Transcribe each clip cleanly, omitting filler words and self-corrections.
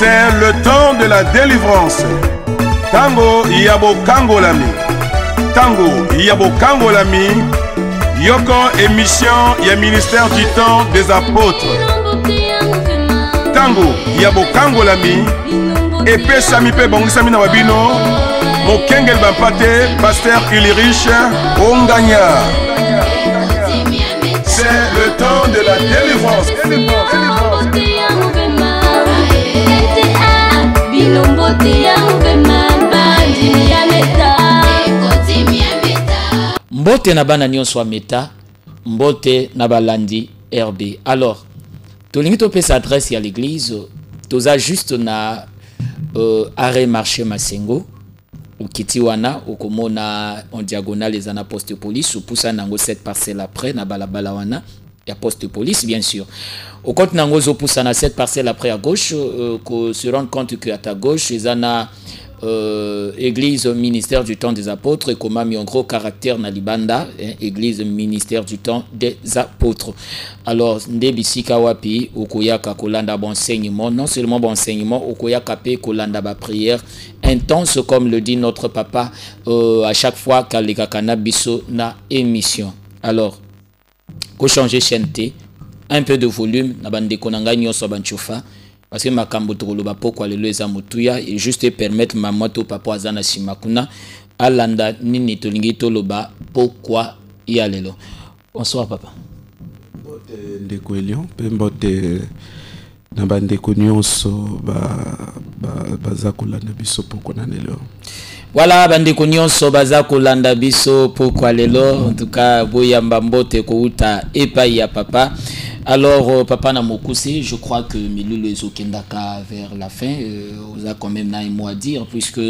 C'est le temps de la délivrance. Tango Yabo Kangolami. Tango Yabo Kangolami. Yoko émission y a ministère du temps des apôtres. Tango Yabo Kangolami. Epé Sami Pe Bongisami Nawabino. Mokengel Bampate, Pasteur Ulrich Onganya. C'est le temps de la délivrance. Mbote na bana nyonso meta, mbote na balandi RB. Alors, tolingi topesa adresse à l'église, toza juste na arrêt marché Masengo. Ukitiwana ukomona en diagonale les ana poste police ou poussa nango 7 parcelles après na balabala wana ya poste police bien sûr. Au compte nango zo poussa na 7 parcelles après à gauche ko se rendre compte que à ta gauche les ana église ministère du temps des apôtres et comme mis un gros caractère na libanda église ministère du temps des apôtres. Alors ndebisika wapi okoyaka kolanda bon enseignement, non seulement bon enseignement, okoyaka pe kolanda ba prière intense comme le dit notre papa à chaque fois kaleka kanabiso na émission. Alors ko changer chaîne T, un peu de volume na bande konanga nyoso banchufa parce que makambo tokoloba poko alelo eza mutuya et juste permettre maman to papa azana simakuna alanda nini tolingi toloba pourquoi ya lelo. Bonsoir papa. Bote ndeko Elion pe mbote na bandeko nyonso baza kolanda biso poko na lelo. Voilà bandeko nyonso baza kolanda biso poko lelo en tout cas boyamba mbote ko uta epai ya papa. Alors, papa Namokoussé, je crois que Milou les Okendaka vers la fin, on a quand même un mot à dire, puisque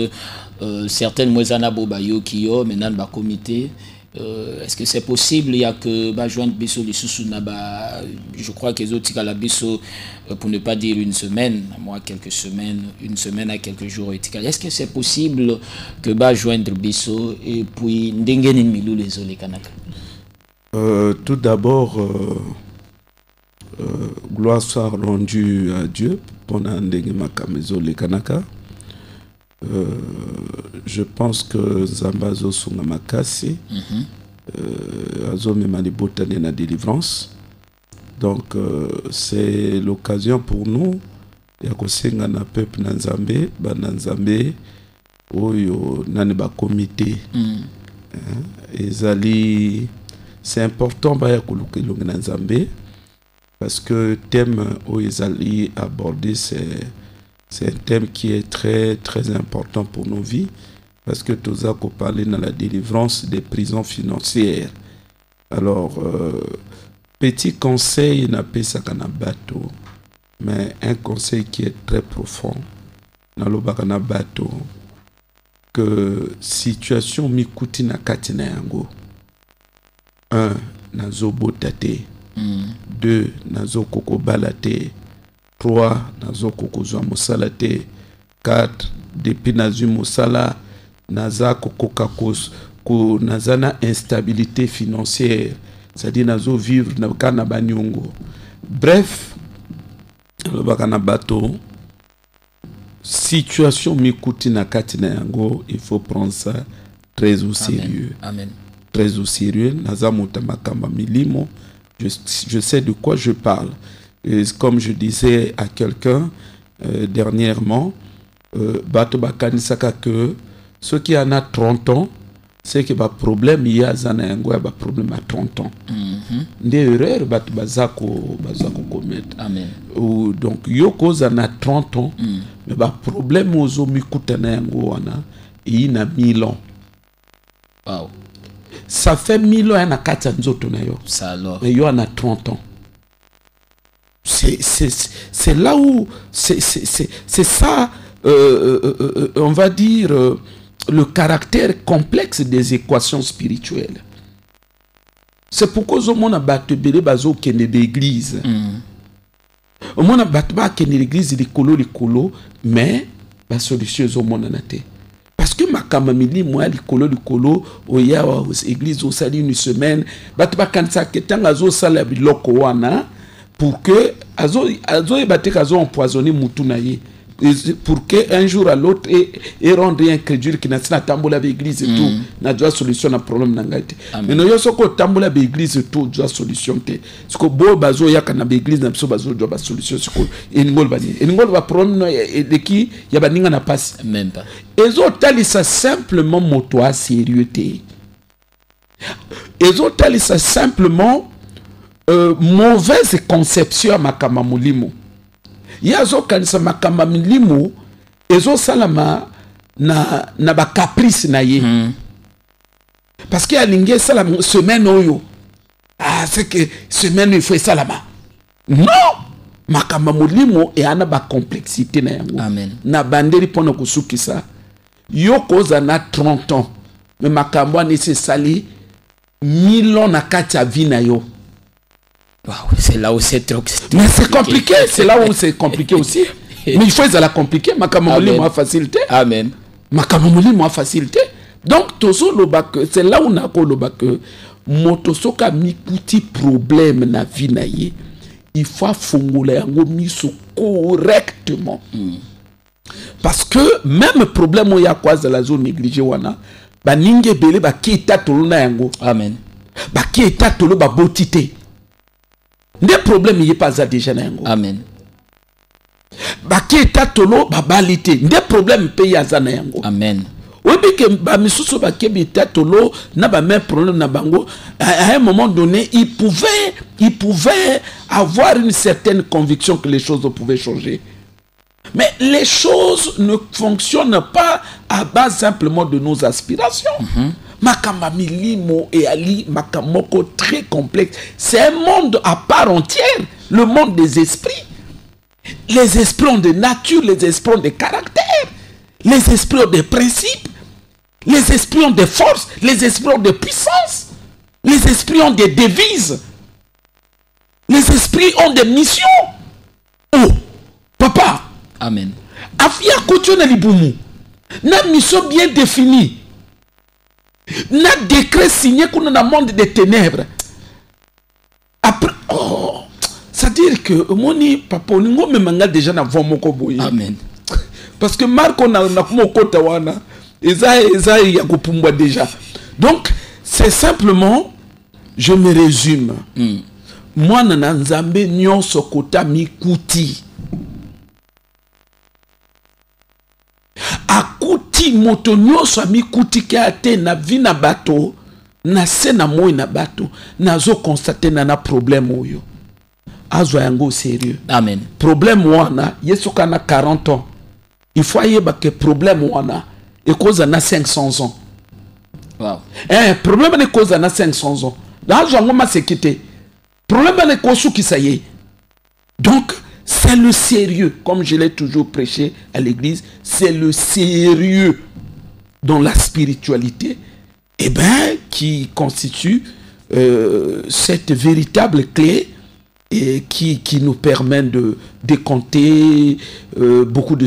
certaines Mouezana Bobayo qui ont maintenant le comité. Est-ce que c'est possible? Il y a que joindre Bisso les Sousunaba, je crois que les autres la Bisso, pour ne pas dire une semaine, moi quelques semaines, une semaine à quelques jours. Est-ce que c'est possible que joindre Bisso et puis Ndengeni Milou les Olekanaka? Tout d'abord, gloire soit rendue à Dieu pendant les Kanaka. Je pense que Zambazo Sungamakasi Azo Memani Botane na délivrance. Donc c'est l'occasion pour nous ya kosenga na peuple na Nzambe ba na Nzambe oyo nani ba comité ezali c'est important ba ya kolukelonga na Nzambe. Parce que le thème où ils allaient aborder, c'est un thème qui est très très important pour nos vies. Parce que tout ça qu'on parlait dans la délivrance des prisons financières. Alors, petit conseil, n'a pas ça qu'un bateau, mais un conseil qui est très profond. Dans le bateau, que situation mikuti na katina yango. 1. Nazo botate. 2. Nazo koko balate. 3. Nazo koko zwa mosala te. 4. Depuis nazu mosala naza koko kakos ko nazana instabilité financière, c'est-à-dire nazo vivre na kana banyongo. Bref, le bakana bateau situation mikuti na katina yango, il faut prendre ça très au sérieux. Amen. Très au sérieux. Naza motamakamba milimo. Je sais de quoi je parle. Et comme je disais à quelqu'un dernièrement, Bato Bakanisaka que ceux qui en a 30 ans, c'est que le problème il y a un problème à 30 ans. Des erreurs Bato Bazako commettre. Amen. Donc Yoko en a 30 ans, mais le problème aux Omikutana il y a 1000 ans. Wow. Ça fait 1000 ans à Katanzoto. Ça alors. Mais il y en a 30 ans. C'est là où c'est ça, on va dire, le caractère complexe des équations spirituelles. C'est pourquoi au monde a battu belé bazo kene d'église. Au monde a battu ba kene l'église les colo, mais la solution au monde en a été. Parce que ma kamamili moi le colo oya église au sali une semaine battu ba kansa ketanga azo sala biloko wana pour que azo ebate kazo empoisonner mutu na ye pour qu'un jour à l'autre et rendre incrédule qui n'a pas tambola l'église et tout n'a pas solution à problème n'angate mais nous sommes que tambola l'église et tout doit solution te ce que beau bazo ya kana l'église n'a pas doit solution ce que ingol va problème de qui ya baninga na passe même pas et autres ça simplement moto sérieux te et autres ça simplement mauvaise conception à makama mulimo yazo kanisa makama mulimo ezo salama na ba caprice na ye parce que alinge salama semaine oyo c'est que semaine il faut salama non makama mulimo e ana ba complexité na yango amen na banderi pona kusukisa yo koza na 30 ans mais makambo ni se sali 1000 ans na kati ya vie na yo. Wow, c'est là où c'est trop. Mais c'est compliqué, c'est là où c'est compliqué aussi. Mais il faut la compliquer, makamamoli moins facilité. Amen. Makamamoli moins facilité. Donc tozo lobak, c'est là où on a ko lobak motosoka mikuti problème na vie na ye. Il faut fongola yango miso correctement. Parce que même problème où il y a quoi dans la zone négligée wana, ba ninge belé ba ki eta tolo na yango. Amen. Ba ki eta tolo ba botité. Des problèmes il pas ça déjà na yango. Amen. Ba ki eta tolo ba balité. Des problèmes pays ya na yango. Amen. Oui, mais que ba misusu ba ki eta tolo na ba même problème na bango à un moment donné, il pouvait avoir une certaine conviction que les choses pouvaient changer. Mais les choses ne fonctionnent pas à base simplement de nos aspirations. Makamba milimo et ali makamoko très complexe. C'est un monde à part entière, le monde des esprits. Les esprits ont des natures, les esprits ont des caractères, les esprits ont des principes, les esprits ont des forces, les esprits ont des puissances, les esprits ont des devises, les esprits ont des missions. Oh, papa. Amen. Afia kocho na libumu. Na mission bien définie. Na décret signé qu'on a un monde des ténèbres. Après, oh, c'est-à-dire que moni papa on ngo memanga déjà na vont moko boye. Amen. Parce que Marco na moko tawana eza ya kopumbwa déjà. Donc c'est simplement je me résume. Moi na nzambe nyonso kota mikuti. Akuti moto nyonso mikuti ke ate na vi na bato na se na moi na bato nazo constater na problème oyo azwa yango sérieux. Amen. Problème wana yesu kana 40 ans il faut yeba que problème wana e cause na 500 ans. Wow. Problème ne cause na 500 ans dans jango ma sekité problème ne kosu kisaye. Donc c'est le sérieux, comme je l'ai toujours prêché à l'église, c'est le sérieux dans la spiritualité qui constitue cette véritable clé et qui nous permet de décompter beaucoup de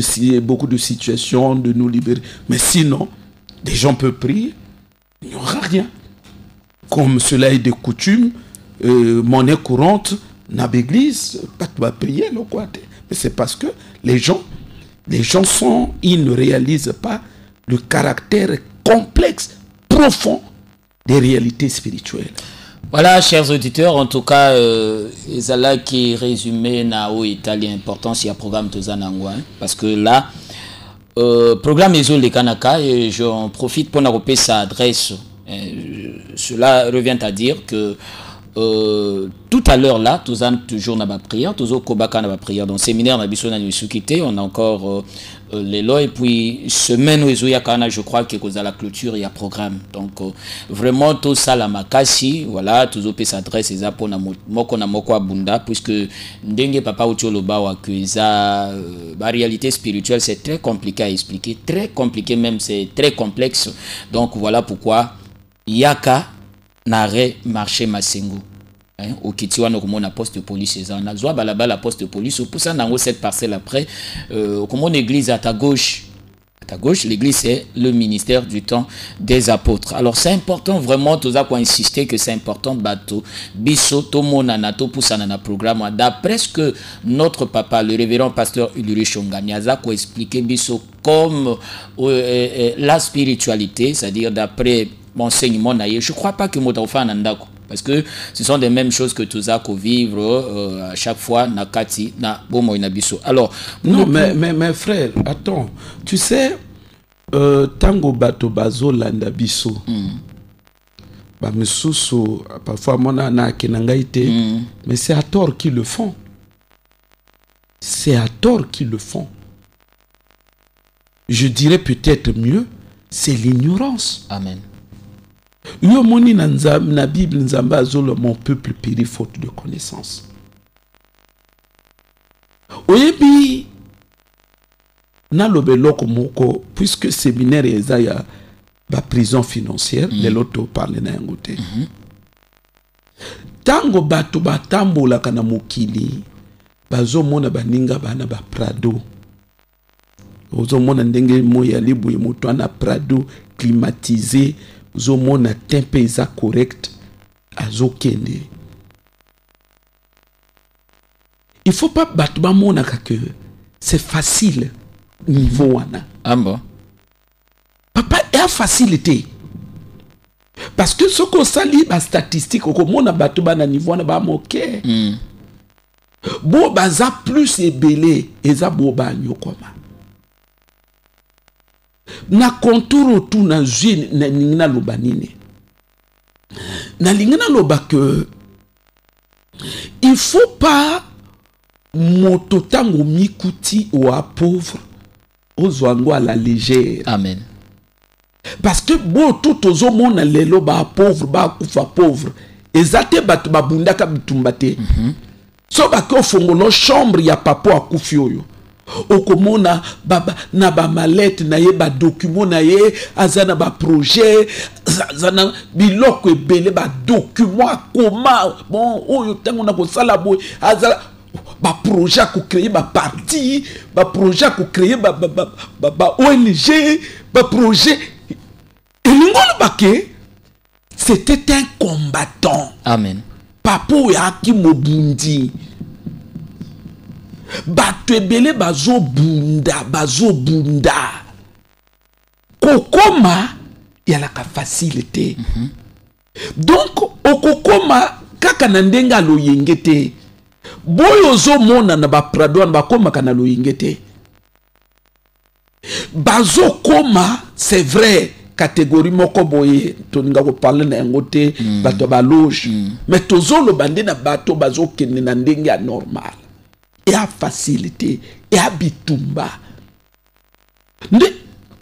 situations, de nous libérer. Mais sinon, des gens peuvent prier, il n'y aura rien. Comme cela est de coutume, monnaie courante, dans l'église, pas de prier, mais c'est parce que les gens ils ne réalisent pas le caractère complexe, profond des réalités spirituelles. Voilà, chers auditeurs, en tout cas, Ezala qui résumé na o italien importance il y a programme Tozanangwa, parce que là, programme Ezo le Kanaka, et j'en profite pour n'arroper sa adresse. Cela revient à dire que tout à l'heure là, tous an toujours na ba prière, tous au kobaka na ba prière. Donc séminaire na biso na nisukité, on a encore les lois et puis semaine où ya kana, je crois que cause à la clôture il y a programme. Donc vraiment tout ça la makasi, voilà, tous au peut s'adresse ça pour na moko na moko abunda puisque ndenge papa utoloba wa que ça la réalité spirituelle c'est très compliqué à expliquer, très compliqué même, c'est très complexe. Donc voilà pourquoi yaka n'arrêt marché Masengo. Au Kitiwa na poste de police et on a zoa balaba la poste de police pour ça nango cette parcelle après comme une église à ta gauche À ta gauche, l'église, c'est le ministère du temps des apôtres. Alors, c'est important vraiment, tout ça, pour insister que c'est important, bateau, biso, tomonana, topusanana programme. D'après ce que notre papa, le révérend pasteur Ulrich Shonganyaza, a expliqué biso comme la spiritualité, c'est-à-dire d'après l'enseignement, je ne crois pas que Motaofa Nandako. Parce que ce sont les mêmes choses que tout ça qu'on vivre à chaque fois na kati na bomo inabiso. Alors non mais frère, attends, tu sais tango bato bazo landa biso. Ba misusu parfois mona na kenangaite mais c'est à tort qu'ils le font. C'est à tort qu'ils le font. Je dirais peut-être mieux, c'est l'ignorance. Amen. Yo moni na Bible nzamba azolo mon peuple périt faute de connaissance. Oyebi na lobeloko moko puisque séminaire ezaya ba prison financière les loto parler na yangote. Tango bato batambola kana mokili bazo mona baninga bana ba Prado. Ozo mona ndenge moya libu moto na Prado climatisé. Zomona tempe eza correct azokende. Il faut pas battre mona que c'est facile niveau wana. Ah bon? Papa est facilité. Parce que ce qu'on sali ba statistique au mona battre na niveau wana ba moke. Bo baza plus ebelé eza bo ba nyokoma. Na contour tout na zui na ningina loba nini na lingina loba que il faut pas mototango mikuti ou à pauvre aux à la légère. Amen. Parce que bon tout aux hommes na lelo ba pauvre ba kufa pauvre ezate bat babundaka bitumbate so ba ko fongolo chambre ya papo akufi oyo okomona baba na ba malette na ye ba document na ye azana ba projet azana biloko ebele ba document comment bon oyo tango na ko sala boy azala ba projet ko créer ba parti ba projet ko créer ba ONG ba projet elingolo baké c'était un combattant. Amen. Papo ya ki mobundi bato ebele bazo bunda kokoma ya la facilité. Donc okokoma kaka na ndenga lo yengete boyo zo mona na ba Prado na bakoma kana lo yengete bazo koma c'est vrai catégorie moko boye toninga ko parler na ngote bato ba loge mais tozolo bande na bato bazo kende na ndenga normal. Et à facilité, et à bitumba.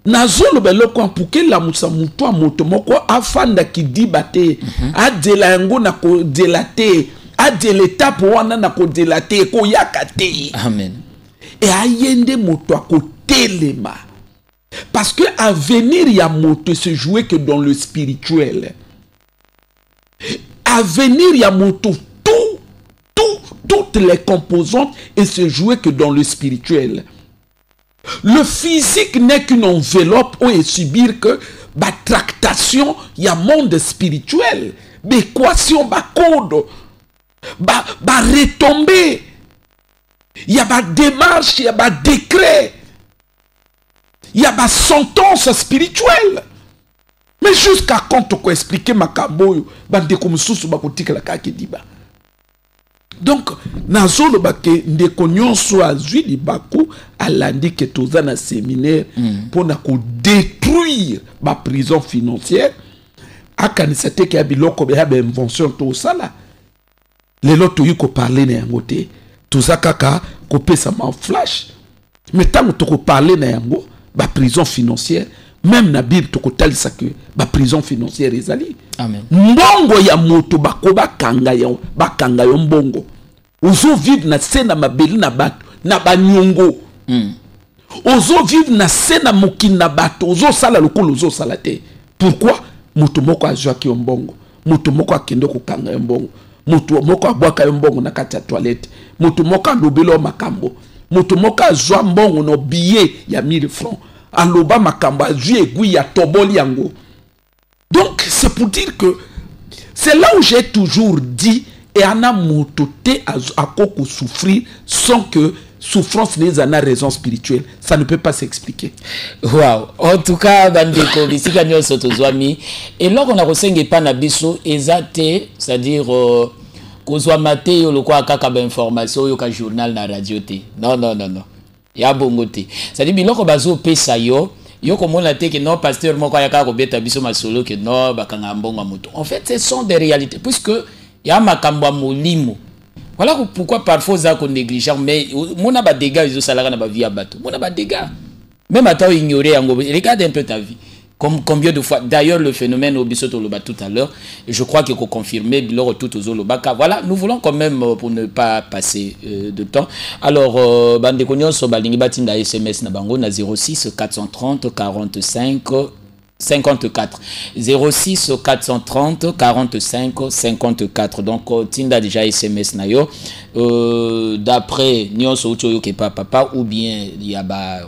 Nazolo beloko pour que la musa muto moto moko afanda ki dibate a de la ngo na ko delate a de l'étape wana na ko delate ko yakate. Amen. Et a yende moto ko telema. Parce que avenir ya moto se jouer que dans le spirituel. Avenir ya moto toutes les composantes et se jouer que dans le spirituel. Le physique n'est qu'une enveloppe où il subir que la tractation, il y a monde spirituel, l'équation, ba code, ba retomber, il y a ba démarche, il y a ba décret, il y a ba sentence spirituelle. Mais jusqu'à quand on peut expliquer ma kaboyo, ba décommussous ba kotika la kaki diba. Donc, nazolo bake ndeko nyonso azwi libaku alandi ke toza na séminaire pour na ko détruire ba prison financière akanisa te ke biloko be ba invention to sala lelo to yiko parler na yango te toza kaka ko pesa ma flash mais tant to ko parler na yango ba prison financière même na Bible to ko talisa ke ba prison financière ezali. Amen. Mbongo ya moto bakoba kanga yo bakanga yo mbongo ozo vivre na sena mabeli na bato na banyongo ozo vivre na sena mokini na bato ozo sala lokolo ozo sala te. Pourquoi? Moto moko azwa ki mbongo, moto moko akende ko kanga yo mbongo, moto moko abwaka yo mbongo na kati ya toilette, moto moko alobelo makambo, moto moko azwa mbongo no billet ya 1000 francs aloba makamba azui egui ya toboli yango. Donc c'est pour dire que c'est là où j'ai toujours dit et ana mototé à koko souffrir sans que souffrance n'est une raison spirituelle, ça ne peut pas s'expliquer. Wow, en tout cas bandeko bisika nyonso tozwami et là on a resengé pa na biso ezate, c'est-à-dire kozwa maté yo lokwa kaka ba information yo ka journal na radio te. Non. Ya bongo te. C'est-à-dire biloko bazo pesa yo komona te que non pasteur moko ya ka ko beta biso masolo que non bakanga mbongo moto. En fait, ce sont des réalités puisque ya makambo molimo. Voilà pourquoi parfois ça qu'on néglige, mais mon a dégâts ils ont salaire na ba vie à bateau. Mon a ba dégâts. Même à toi ignorer en regarde un peu ta vie. Combien de fois d'ailleurs le phénomène au bisoto loba tout à l'heure, je crois qu'il faut confirmer lors tout aux lobaka. Voilà, nous voulons quand même pour ne pas passer de temps. Alors bande konyo so balingi batinda SMS na bango na 06 430 45 54 06 430 45 54. Donc tinda déjà SMS na yo d'après nyonso ucho yoke papa ou bien il y a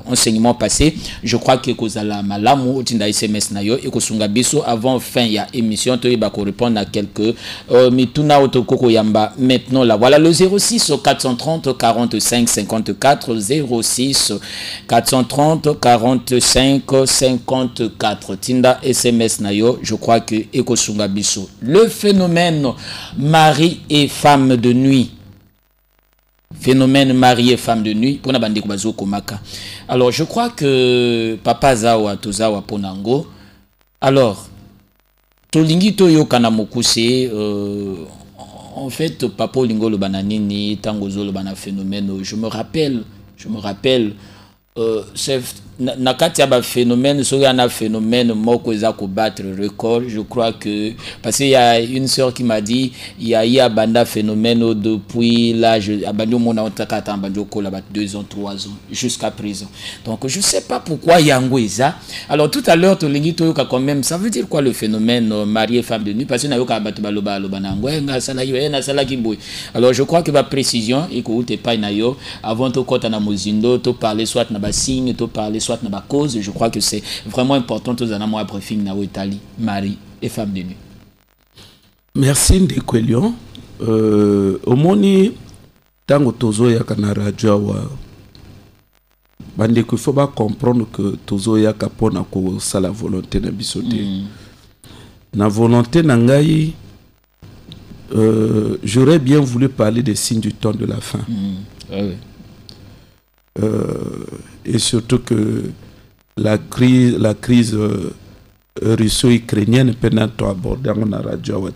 enseignement passé, je crois que kozala malamu tinda SMS na yo et kosunga biso avant fin ya émission to ba ko répondre à quelques mituna otokoko yamba maintenant là. Voilà le 06 430 45 54 06 430 45 54 tinda SMS na yo, je crois que ekosunga biso. Le phénomène mari et femme de nuit. Phénomène mari et femme de nuit pour na bandeko bazo komaka. Alors je crois que papa zawa tozawa ponango. Alors tolingi to yo kana mokuse en fait papa lingo lo bananini tango zo lo bana phénomène. Je me rappelle c'est nakati ya ba phénomène so yana phénomène moko eza ko battre record. Je crois que parce qu'il y a une sœur qui m'a dit il y a banda phénomène depuis l'âge abandi mona otaka tambanjo ko la 2 ans 3 ans jusqu'à présent. Donc je sais pas pourquoi yango eza. Alors tout à l'heure to lingi to yoka quand même, ça veut dire quoi le phénomène mari et femme de nuit parce que na yoka batu baloba nango nga sala yo na sala kimboy. Alors je crois que ba précision et ko te pa na yo avant to kota na mozindo to parler soit na ba signe to parler soit na ba cause. Je crois que c'est vraiment important tous en amont après film na Italie mari et femme de nuit. Merci Ndekwelion. Omoni tango tozo ya kana radio wa bandeko faut pas comprendre que tozo ya kapona ko sala volonté na bisoté. Na volonté na ngai j'aurais bien voulu parler des signes du temps de la fin. Et surtout que la crise russo-ukrainienne pendant to aborder on a radio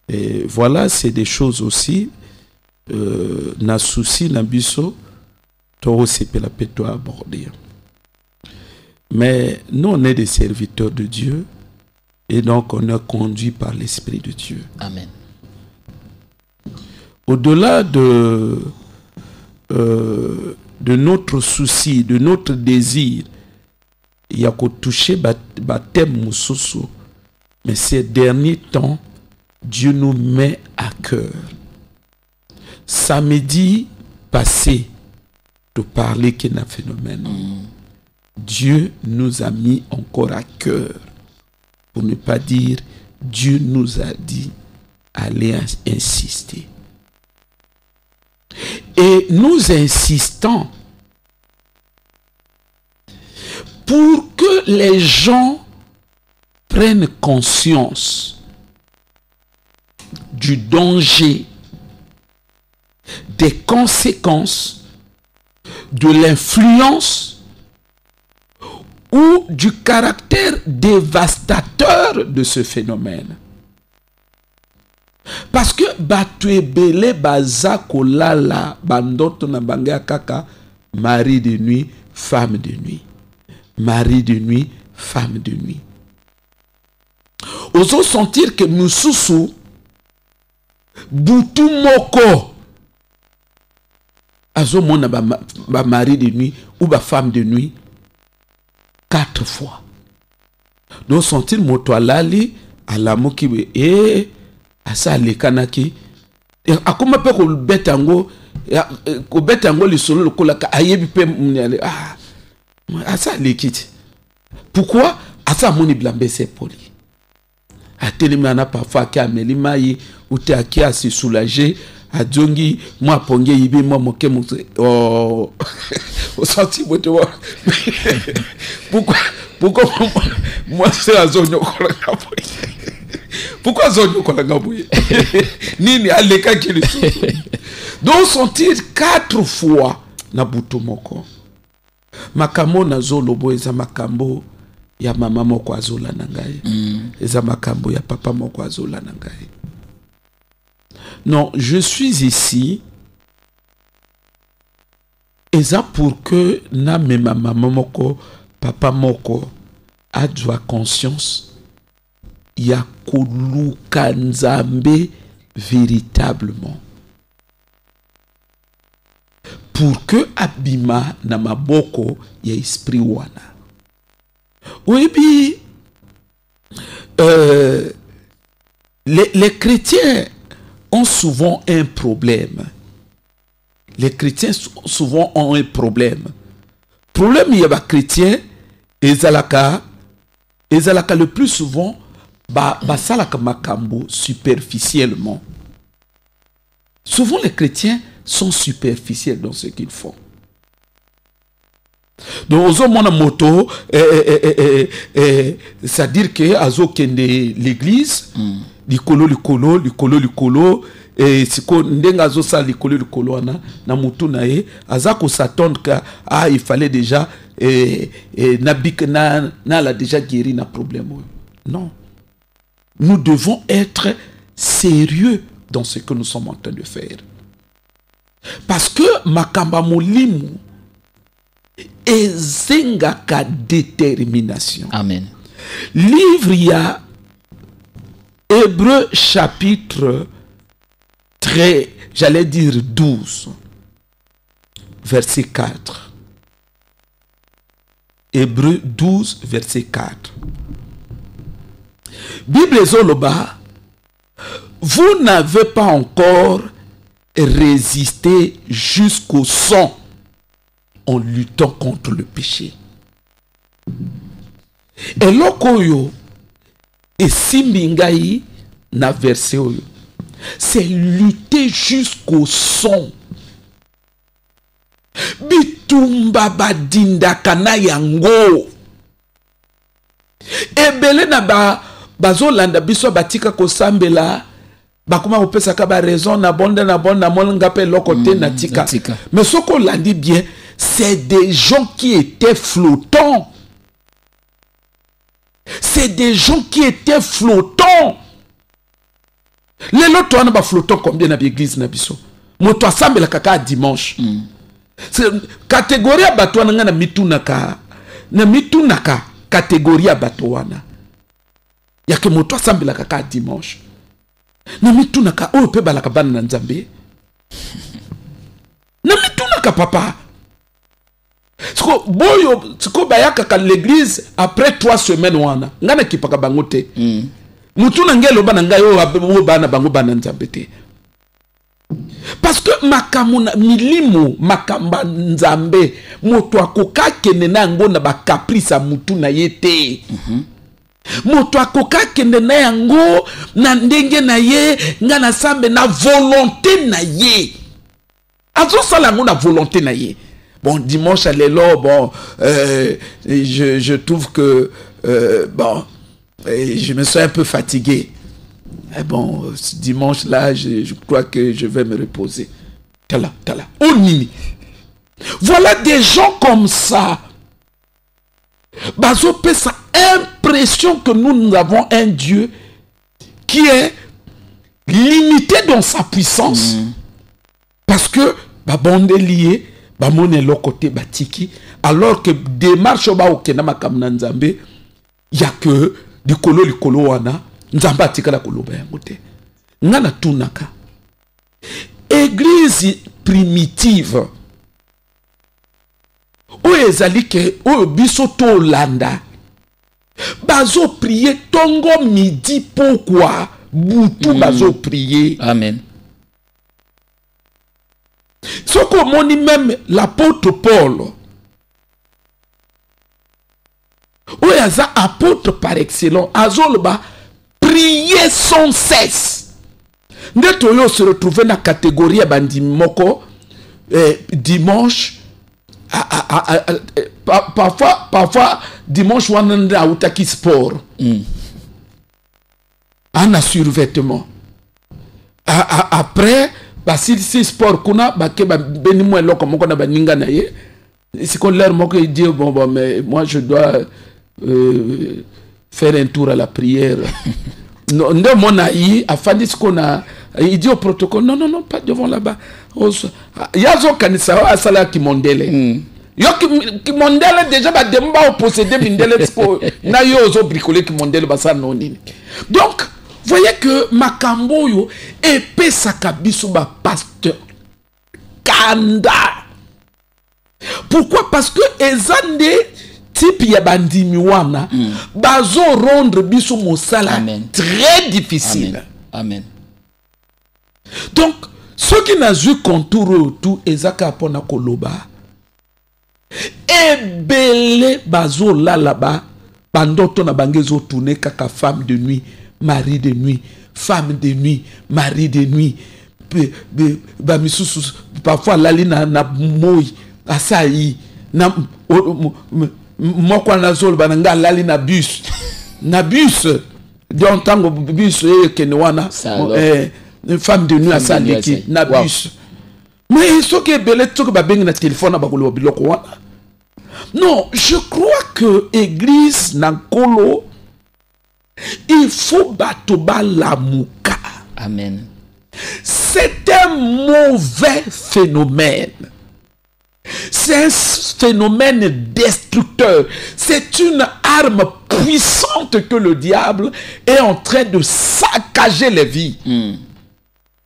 et voilà, c'est des choses aussi na souci na biso to c'est la peto aborder. Mais nous on est des serviteurs de Dieu et donc on est conduit par l'Esprit de Dieu. Amen. Au-delà de notre souci, de notre désir, il y a qu'à toucher baptême moussoso. Mais ces derniers temps, Dieu nous met à cœur. Samedi passé, de parler qu'il y a un phénomène. Dieu nous a mis encore à cœur. Pour ne pas dire, Dieu nous a dit, allez insister. Et nous insistons pour que les gens prennent conscience du danger, des conséquences, de l'influence ou du caractère dévastateur de ce phénomène. Parce que batuebele baza kolala bandoto na banga kaka mari de nuit, femme de nuit. Mari de nuit, femme de nuit. Osons sentir que nous sous butu moko azo mona ba mari de nuit ou ba femme de nuit 4 fois. Donc sentir moto alali alamo kibe asa lekanaki akoma pe ko betango li solo lokola ka ayebi pe Asa l'équité. Pourquoi? Asa moni blambe c'est poli. Atelimana parfois qui a melimaï ou te qui a se soulager. A djongi moi ponge yibi moi moke oh au senti pourquoi moi c'est la zone kolanga boye pourquoi zone kolanga boye nini aleka qui le donc sentir 4 fois na butu moko makambo na zolo boye za makambo ya mama moko azola na ngai eza makambo ya papa moko azola na ngai. Non, je suis ici et ça pour que na me maman moko papa moko a joie conscience ya koluka nzambe véritablement pour que abima na maboko ya esprit wana. Oui bi les chrétiens ont souvent un problème. Les chrétiens souvent ont un problème. Problème, il y a des chrétiens, et zalaka le plus souvent, salaka makambo superficiellement. Souvent, les chrétiens sont superficiels dans ce qu'ils font. Donc, aux hommes, moto, c'est-à-dire que azo kende l'église, likolo et siko ndenga zo sa likolo na mutu na ye azako s'attendre que il fallait déjà na la déjà guéri na problème. Non, nous devons être sérieux dans ce que nous sommes en train de faire, parce que makamba molimu ezengaka détermination. Amen. Livre ya Hébreux chapitre 13, j'allais dire 12, verset 4. Hébreux 12, verset 4. Bible Zoloba, vous n'avez pas encore résisté jusqu'au sang en luttant contre le péché. Et l'okoyo et simbingai na verset oyo, c'est lutter jusqu'au son. Bitumba badinda kana yango. Ebele na bazolanda biso batika kosambela bakuma opesa ka ba raison na bonde na molanga pe lokote na tika. Mais ce qu'on l'a dit bien, c'est des gens qui étaient flottants. C'est des gens qui étaient flottants. Les lots on a flottant combien dans l'église na biso. Moto asambela kaka dimanche. C'est catégorie bato na mitunaka. Na mitunaka catégorie bato wana. Ya ke moto asambela kaka dimanche. Na mitunaka o pe balaka bana na nzambe. Na mitunaka papa. Siko bayaka ka l'église après 3 semaines wana. Ngana kipaka bangote. Mutuna ngelo bana ngayo bana bango bana nzambete. Parce que makamuna milimo makamba nzambe moto akoka kene na ngo na ba caprice mutuna yete. Moto akoka kene na yango na ndenge na ye ngana sambe na volonté na ye. Azo sala ngo na volonté na ye. Bon, dimanche à l'élo, bon, je trouve que, bon, je me sens un peu fatigué. Et bon, ce dimanche-là, je crois que je vais me reposer. Tala. Onini. Voilà des gens comme ça. Bazo peut ça impression que nous avons un Dieu qui est limité dans sa puissance. Parce que, bon, lié. Bamone lo côté batiki alors que démarche ba okena makamna nzambe ya que likolo wana nzamba atikala koloba yango te ngana tunaka église primitive o ezali ke o biso to landa bazo prier tongo midi pourquoi butu bazo prier. Amen. Ce qu'on dit même l'apôtre Paul, aza apôtre par excellence azoloba prier sans cesse nde toyo se retrouver na catégorie ya bandimi moko dimanche parfois dimanche wana nde autaki sport ana survêtement après basilisi sport kuna bake beni mwa eloko moko na baninga na ye secondaire moko il dit bon mais moi je dois faire un tour à la prière. Nde mona yi afandi sikona il dit au protocole non pas devant là-bas. Yazo kanisa asala ki mondele. Yo ki mondele déjà ba demba au posséder mindele spo na yo zo bricoler ki mondele basa noni. Donc voyez que makambo yo epesa kabiso ba pasteur kanda. Pourquoi? Parce que ezande type ya bandimi wana bazo rendre biso mosala très difficile. Amen. Donc ceux qui n'a vu contour tout ezaka pona koloba ebele bazo là-bas bandoto na bangezo tourner kaka femme de nuit, mari de nuit, femme de nuit, mari de nuit. Ba misusu parfois lali na moi asai na moko na zol bananga lali na bus donc tango bus kenwana femme de nuit asali na bus mais ce que belé tout ba bengi na téléphone ba kolo biloko wana. Non, je crois que église na kolo il faut batoba la muka. Amen. C'est un mauvais phénomène. C'est un phénomène destructeur. C'est une arme puissante que le diable est en train de saccager les vies.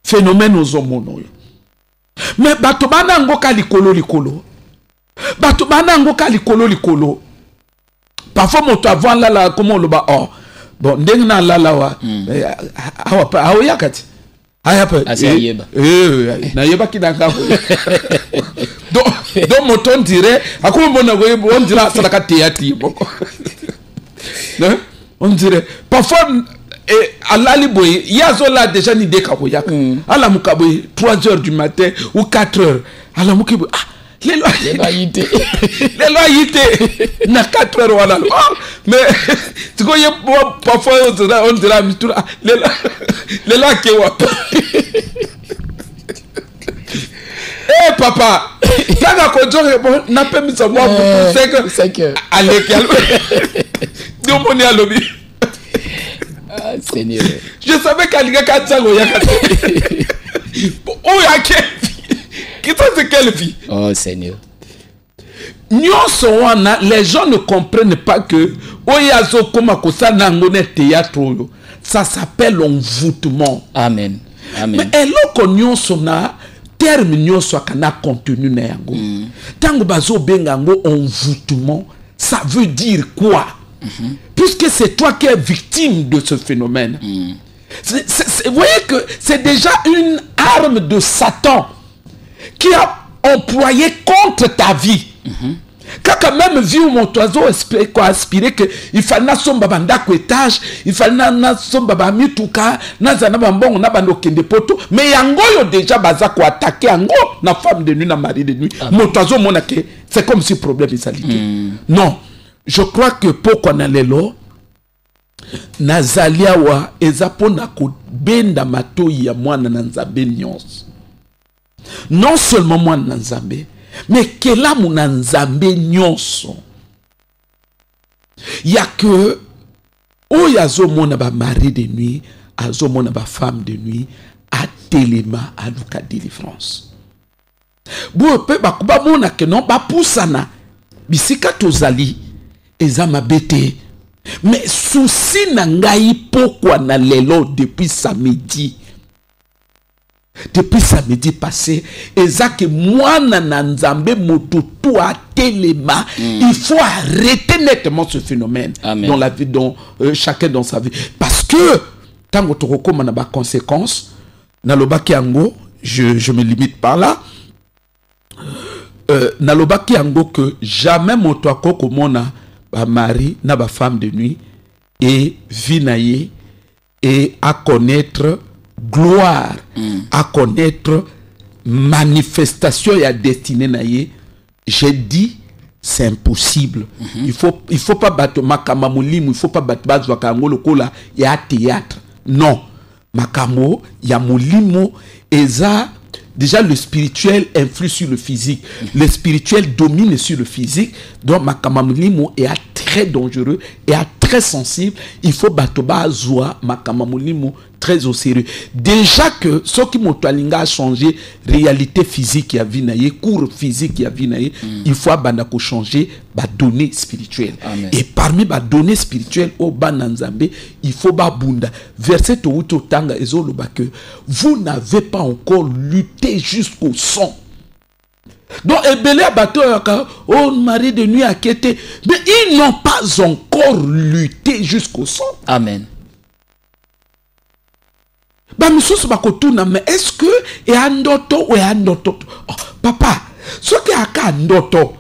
Phénomène aux hommes. Mais batobana ngoka likolo. Batobana ngoka likolo. Parfois moto avant là comment le ba oh bon ndengna là wa awa yakati ayapa asayeba na yeba kidanga donc moton dirait akuma mona on dirait ça la théâtre boko on dirait parfois alali boy yazo là déjà ni deka ko yaka ala mukaboy 3h du matin ou 4h ala mukibo les loyautés na 4h voilà mais tu connais parfois on dirait les lois qui papa quand on n'a pas mis ça moi pour 5 heures allez calme donc on est à lobby. Seigneur, je savais qu'à l'IGA 4 ans oh ya qui c'est quelle vie? Oh Seigneur. Les gens ne comprennent pas que ça s'appelle envoûtement. Amen. Mais eloko nyonso na terme nyonso kana contenu na yango. Tango bazo bengango envoûtement, ça veut dire quoi? Puisque c'est toi qui es victime de ce phénomène. Vous voyez que c'est déjà une arme de Satan qui a employé contre ta vie. Quand même vu mon oiseau aspirer que il fallait somba banda ko étage, il fallait somba ba mituka, na zana bambongo na bando kende poto, mais yango yo déjà baza ko attaquer yango na femme de nuit na mari de nuit. Mon oiseau monake, c'est comme si problème isalité. Non, je crois que pourquoi na lelo nazaliawa ezapona ko benda matoi ya mwana na nzambe nyonso. Non seulement mwana na nzambe, mais kelamu na nzambe nyonso. Ya que oyo azomona ba mari de nuit, azomona ba femme de nuit, atelema aluka délivrance. Bo pe bakuba mona ke non ba pusana bisika tozali ezama bete. Mais souci na ngai pourquoi na lelo depuis samedi. Depuis samedi passé, ezake mwana na nzambe mototo a telema. Il faut arrêter nettement ce phénomène. Amen. Dans la vie, dans chacun dans sa vie. Parce que tant que tu recommandes na ba conséquences, na loba kiango, je me limite par là. Na loba kiango que jamais moto akoko mona ba mari na ba femme de nuit et vinaye et à connaître gloire, à connaître manifestation et à destinée naye. J'ai dit c'est impossible. Il faut pas battre makama mulimu, il faut pas battre bazwa kangolo kola ya théâtre. Non. Makamo ya mulimu eza déjà le spirituel influe sur le physique. Le spirituel domine sur le physique. Donc makama mulimu est très dangereux et très sensible. Il faut battre bazwa makama mulimu très au sérieux. Déjà que ce qui m'a changé réalité physique y a vinaye, cours physique y a vinaye, il faut abanako changer ba données spirituelles. Amen. Et parmi ba données spirituelles au bananzambe, il faut ba bunda. Verset au tanga ezolo ba que vous n'avez pas encore lutté jusqu'au sang. Donc ebele bateau oh mari de nuit a quitté, mais ils n'ont pas encore lutté jusqu'au sang. Amen. Bah monsieur bakotuna, mais est-ce que et andoto ou andoto oh, papa ce qui a ka ndoto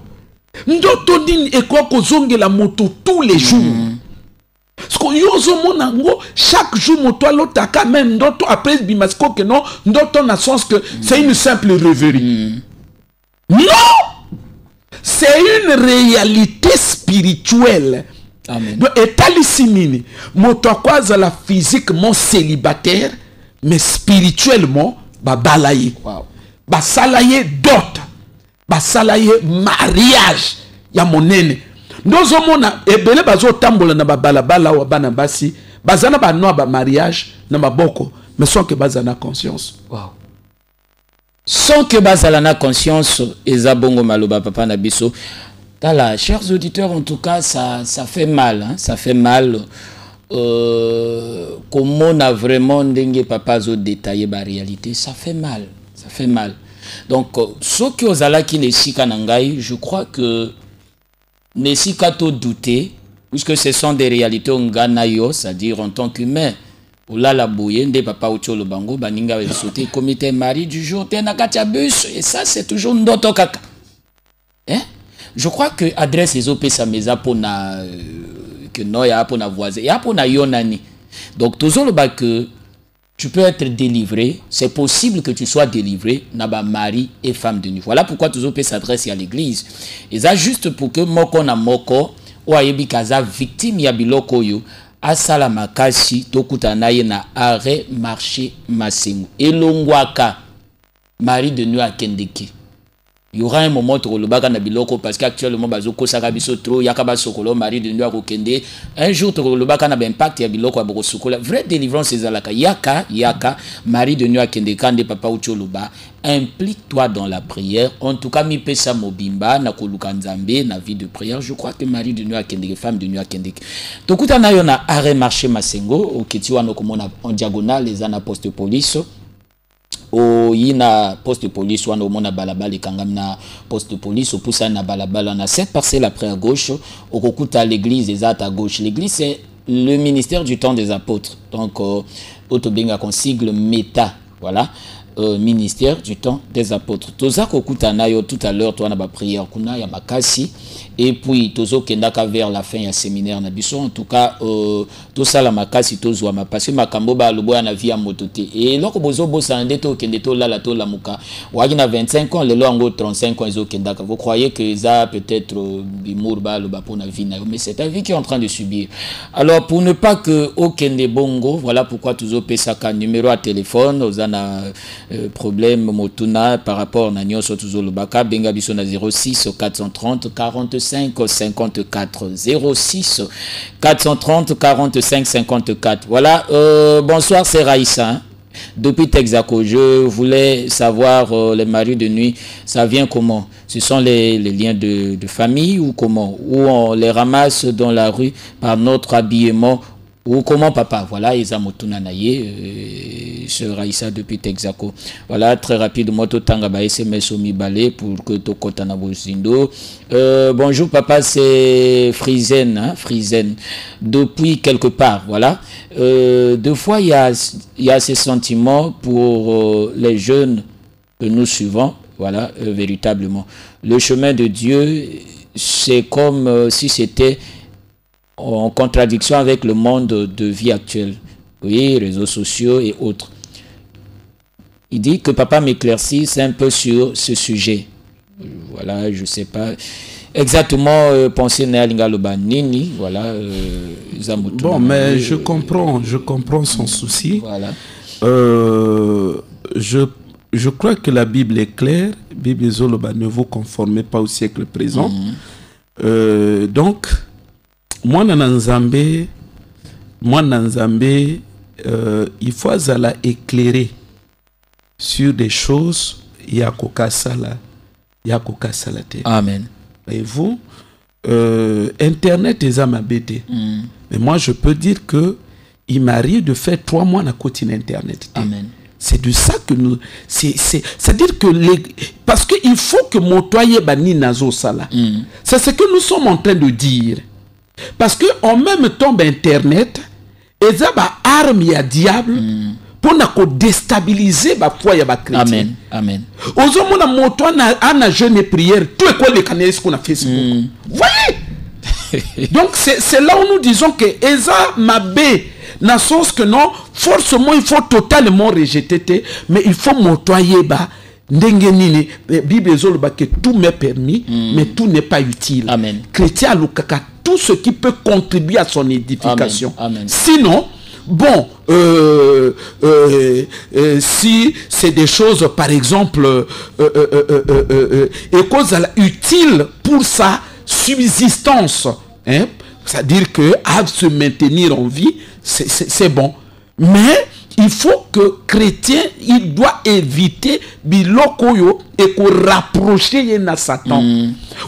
ndoto din e quoi kozonge la moto tous les jours. Parce que yozo monango chaque jour moto lotaka même ndoto après bimasko que non ndoto na sens que c'est une simple rêverie. Non, c'est une réalité spirituelle. Amen. Donc etalisimini moto kwaza la physiquement célibataire mais spirituellement babalaye. Wow. Basalaye dot, basalaye mariage ya monene. Ndozo mona ebele bazo tambola na babalabala wa bana basi bazana ba no ba mariage na maboko mais sans que bazana conscience. Wow. Sans que bazana conscience ezabongo maloba papa na biso. Tala, chers auditeurs, en tout cas ça fait mal, hein? Ça fait mal. Comment on a vraiment dengue papa zo détaillé la réalité, ça fait mal, ça fait mal. Donc ce que aux ala qui ne sika nangai, je crois que ne sika to douter puisque ce sont des réalités on ganayo, c'est-à-dire en tant qu'humain. Oula la bouye nde papa ucho le bango baninga ve sauter comité mari du jour te nakatia bus et ça c'est toujours ndoto kaka. Hein? Je crois que adresse les OP sa mesa pour na que non ya pour na voisin ya pour na yonani. Donc toujours le bas que tu peux être délivré, c'est possible que tu sois délivré naba mari et femme de nuit. Voilà pourquoi toujours peut s'adresser à l'église. Et ça juste pour que moko na moko ou ayebi kaza victime ya biloko yo asala makasi tokutana ye na arrêt marché masengo elongwaka mari de nuit akendeki. Il y aura un moment où le baga na biloko parce qu'actuellement bazoko sakabiso trop yakaba sokolo mari de nuit akokende un jour le baga na impact ya biloko aboko sokola vraie délivrance ezalaka yaka mari de nuit akende kande papa ucholoba implique-toi dans la prière en tout cas mi pesa mobimba na koluka nzambe na vie de prière. Je crois que mari de nuit akende femme de nuit akende tokuta na yo na arrêt marché masengo oketi wana komona en diagonale les ana poste police o yina poste de police wana omona balabala kangam na poste de police au poussa na balabala na cette parcelle après à gauche au kokuta l'église des à gauche. L'église c'est le ministère du temps des apôtres, donc autobenga consigle méta, voilà. Ministère du temps des apôtres. Toza kokuta na yo tout à l'heure toi na ba prière kuna ya makasi et puis tozo kendaka vers la fin ya séminaire na biso en tout cas to sala makasi tozo ma parce que makambo ba loboya na vie ya motote et loko bozo bosa ndeto kende to lala to lamuka waki na 25 ans lelo ngo 35 ans ezo kendaka. Vous croyez que ça peut-être bimour ba loba pour na vie na mais c'est ta vie qui est en train de subir. Alors pour ne pas que okende bongo, voilà pourquoi tozo pesaka numéro à téléphone ozana problème motuna par rapport à Nyon Sotuzolobaka benga biso na 06 430 45 54 06 430 45 54. Voilà, bonsoir, c'est Raïssa hein? Depuis Texaco. Je voulais savoir les maris de nuit, ça vient comment? Ce sont les liens de famille ou comment? Ou on les ramasse dans la rue par notre habillement? Ou comment papa? Voilà, Isa Motuna Naye, sur Raïssa depuis Texaco. Voilà, très rapidement, Totanga ba SMS au Mibale pour que Tokota na Bosindo. Bonjour papa, c'est Frizen, hein, Frizen. Depuis quelque part, voilà. Deux fois, il y a ces sentiments pour les jeunes que nous suivons, voilà, véritablement. Le chemin de Dieu, c'est comme si c'était en contradiction avec le monde de vie actuel. Oui, réseaux sociaux et autres. Il dit que papa m'éclaircisse un peu sur ce sujet. Voilà, je ne sais pas exactement penser Néalinga Lobanini. Voilà. Bon, mais je comprends son souci. Voilà. Je crois que la Bible est claire. Bible Zoloba, ne vous conformez pas au siècle présent. Donc, moi Nanzambe, il faut aller éclairer sur des choses. Amen. Et vous, Internet est à ma bêtise. Mais moi, je peux dire que il m'arrive de faire 3 mois à côté d'Internet. Amen. C'est de ça que nous... C'est-à-dire que... parce qu'il faut que mon toyer bani nazo sala. C'est ce que nous sommes en train de dire. Parce que en même temps, Internet, et ça, arme ya diable, pour déstabiliser la foi ya chrétien. Amen. Amen. Aux hommes, mon toit na jeûne et prière, tout est quoi les canaux qu'on a Facebook. Voyez. Donc c'est là où nous disons que Eza Mabé n'a sens que non, forcément il faut totalement rejeter, mais il faut montoyer bas. Ndengenini, Bible zolba que tout m'est permis, mais tout n'est pas utile. Amen. Chrétien Lukaka, tout ce qui peut contribuer à son édification. Amen. Amen. Sinon, bon, si c'est des choses, par exemple, utiles pour sa subsistance, hein, c'est-à-dire que à se maintenir en vie, c'est bon. Mais il faut que chrétien, il doit éviter bilokoyo et qu'on rapprocher na Satan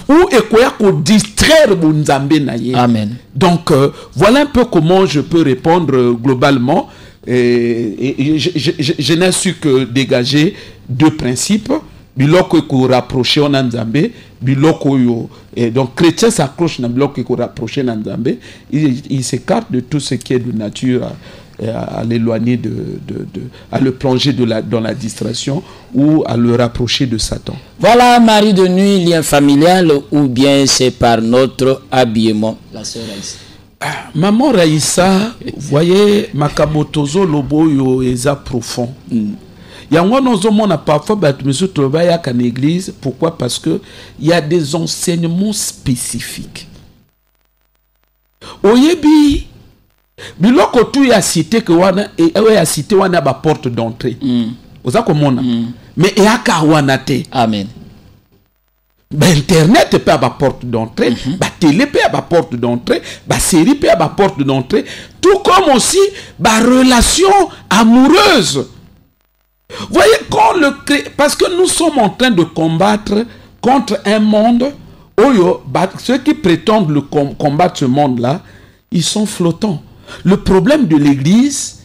ou et qu'on distraire Bunzambe naye. Amen. Donc voilà un peu comment je peux répondre globalement. Je n'ai su que dégager 2 principes. Biloko ko rapprocher en Nzambe, biloko yo. Et donc chrétien s'accroche na biloko ko rapprocher en Nzambe, il s'écarte de tout ce qui est de nature à l'éloigner à le plonger dans la distraction ou à le rapprocher de Satan. Voilà, mari de nuit, lien familial ou bien c'est par notre habillement. La sœur Raïssa. Maman Raïssa, vous voyez, makabotozo loboyo eza profond. Yango on a parfois une église. Pourquoi? Parce que il y a des enseignements spécifiques. Oyebi biloko tu ya cité que wana ya cité wana ba porte d'entrée. Oza komona. Mais eka wana te. Amen. Internet peut avoir porte d'entrée, télé peut avoir porte d'entrée, série peut avoir porte d'entrée, tout comme aussi relation amoureuse. Voyez, parce que nous sommes en train de combattre contre un monde où ceux qui prétendent combattre ce monde-là, ils sont flottants. Le problème de l'église,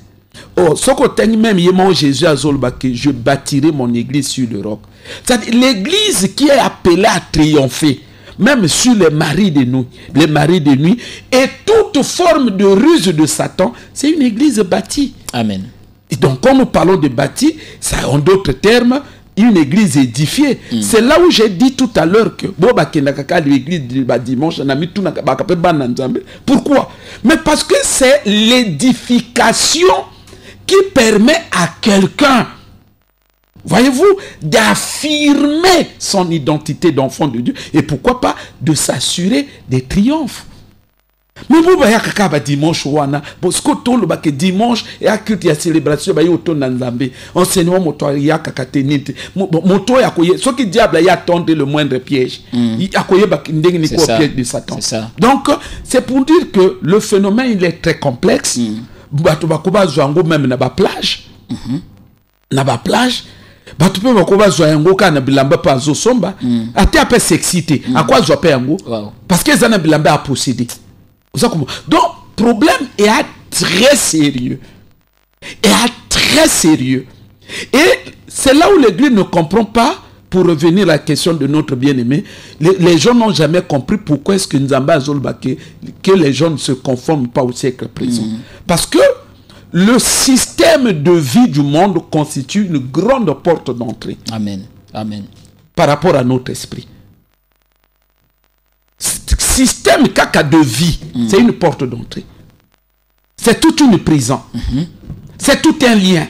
même Jésus a dit, je bâtirai mon église sur le roc. C'est-à-dire l'église qui est appelée à triompher, même sur les maris de nuit, et toute forme de ruse de Satan, c'est une église bâtie. Amen. Et donc, quand nous parlons de bâti, ça, en d'autres termes, une église édifiée. C'est là où j'ai dit tout à l'heure que l'église du dimanche, pourquoi? Mais parce que c'est l'édification qui permet à quelqu'un, voyez-vous, d'affirmer son identité d'enfant de Dieu et pourquoi pas de s'assurer des triomphes. Mais vous voyez que dimanche parce que dimanche et à culte ya célébration ba yoto nanzambe enseignement moto ya kakatenite moto ya koye ce qui diable ya tendre le moindre piège ya koye ba ndenge ni ko piège de Satan. Donc c'est pour dire que le phénomène il est très complexe. Bato bakoba zwango même na ba plage. Na ba plage bato pe bakoba zwango kana bilamba pa zo somba ate ape s'exciter à quoi zo pe yango parce que ça na bilamba a posséder. Donc, le problème est très sérieux. Et c'est là où l'Église ne comprend pas, pour revenir à la question de notre bien-aimé, les gens n'ont jamais compris pourquoi est-ce que Nzamba Zolbake, que les gens ne se conforment pas au siècle présent. Parce que le système de vie du monde constitue une grande porte d'entrée. Amen. Amen. Par rapport à notre esprit. système caca de vie, c'est une porte d'entrée. C'est toute une prison. C'est tout un lien.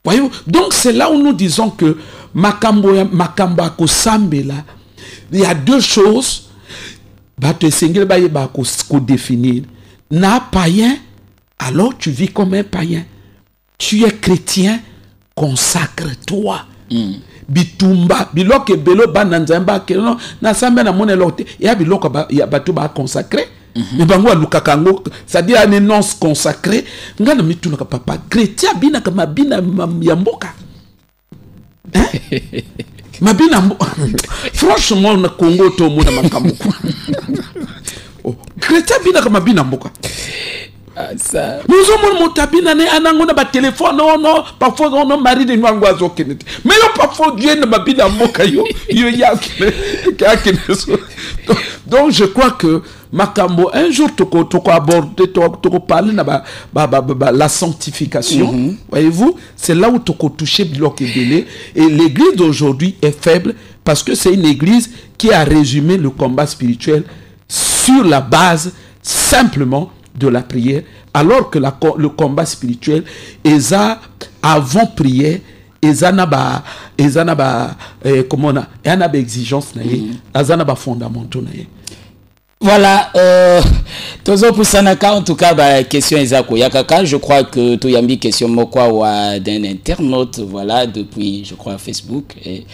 Voyez-vous? Donc c'est là où nous disons que Makambo Kosambela, il y a deux choses. Définir. Na païen, alors tu vis comme un païen. Tu es chrétien, consacre-toi. Bitumba, biloke belo bananzamba keno na samba na mone lote ya biloko ya batu ba consacré. Mais bango lukakango, c'est-à-dire un énonce consacré. Ngana mituna ka papa chrétien bina ka mabina yamboka. Hein? Mabina franchement na Congo to mona makambo. Oh, chrétien bina ka mabina mboka. Ça. Nous avons mon tabina ne anangona ba téléphone non parfois on mari de nous zo kenete mais yo parfois Dieu ne mabina mboka yo ya donc je crois que makambo un jour toko aborder toko parler na la sanctification. Voyez-vous, c'est là où toko toucher bloc et l'église d'aujourd'hui est faible parce que c'est une église qui a résumé le combat spirituel sur la base simplement de la prière, alors que le combat spirituel est avant prière, comment on a exigence fondamentaux. Voilà, tozo pusanaka en tout cas question ezako yakaka, je crois que to yambi question mokwa d'un internaute, voilà, depuis je crois Facebook. Et